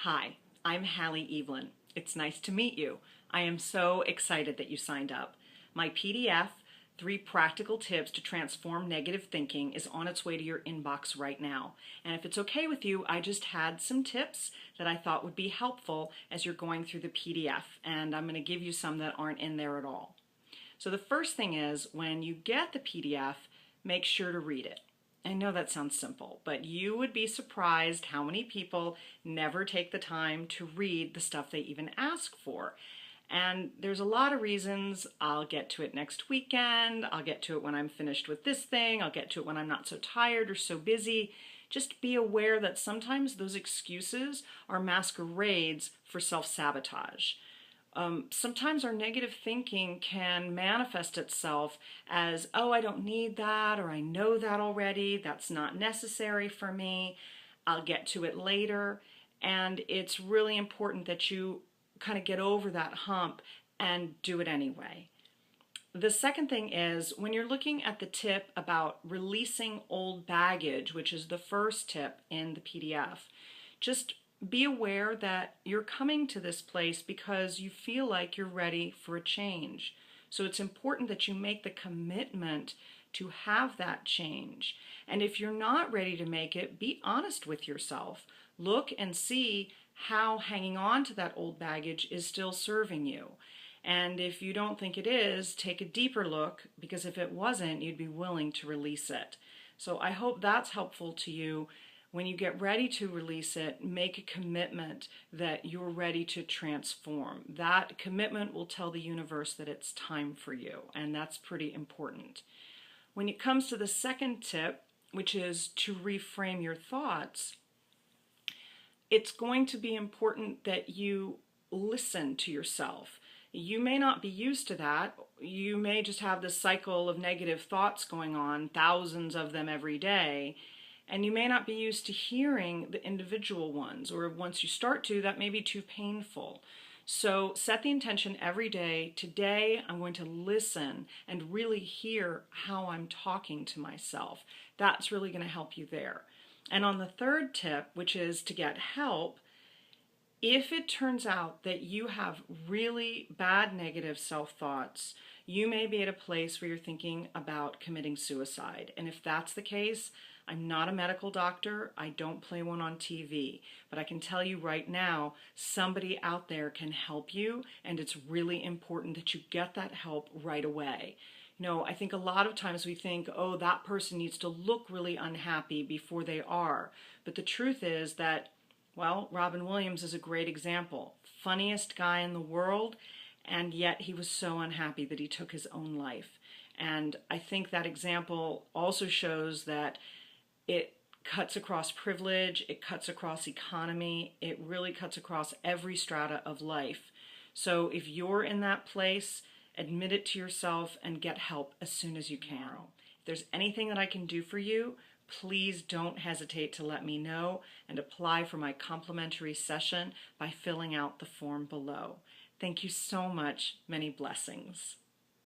Hi, I'm Hallie Evelyn. It's nice to meet you. I am so excited that you signed up. My PDF, 3 Practical Tips to Transform Negative Thinking, is on its way to your inbox right now. And if it's okay with you, I just had some tips that I thought would be helpful as you're going through the PDF, and I'm going to give you some that aren't in there at all. So the first thing is, when you get the PDF, make sure to read it. I know that sounds simple, but you would be surprised how many people never take the time to read the stuff they even ask for. And there's a lot of reasons. I'll get to it next weekend. I'll get to it when I'm finished with this thing. I'll get to it when I'm not so tired or so busy. Just be aware that sometimes those excuses are masquerades for self-sabotage. Sometimes our negative thinking can manifest itself as, oh, I don't need that, or I know that already, that's not necessary for me, I'll get to it later. And it's really important that you kind of get over that hump and do it anyway. The second thing is, when you're looking at the tip about releasing old baggage, which is the first tip in the PDF, just be aware that you're coming to this place because you feel like you're ready for a change. So it's important that you make the commitment to have that change. And if you're not ready to make it, be honest with yourself. Look and see how hanging on to that old baggage is still serving you. And if you don't think it is, take a deeper look, because if it wasn't, you'd be willing to release it. So I hope that's helpful to you. When you get ready to release it, make a commitment that you're ready to transform. That commitment will tell the universe that it's time for you, and that's pretty important. When it comes to the second tip, which is to reframe your thoughts, it's going to be important that you listen to yourself. You may not be used to that. You may just have this cycle of negative thoughts going on, thousands of them every day, and you may not be used to hearing the individual ones, or once you start to, that may be too painful. So set the intention every day. Today, I'm going to listen and really hear how I'm talking to myself. That's really going to help you there. And on the third tip, which is to get help, if it turns out that you have really bad negative self-thoughts, you may be at a place where you're thinking about committing suicide. And if that's the case, I'm not a medical doctor. I don't play one on TV. But I can tell you right now, somebody out there can help you, and it's really important that you get that help right away. I think a lot of times we think, oh, that person needs to look really unhappy before they are. But the truth is that, well, Robin Williams is a great example. Funniest guy in the world, and yet he was so unhappy that he took his own life. And I think that example also shows that it cuts across privilege, it cuts across economy, it really cuts across every strata of life. So if you're in that place, admit it to yourself and get help as soon as you can. If there's anything that I can do for you, please don't hesitate to let me know and apply for my complimentary session by filling out the form below. Thank you so much. Many blessings.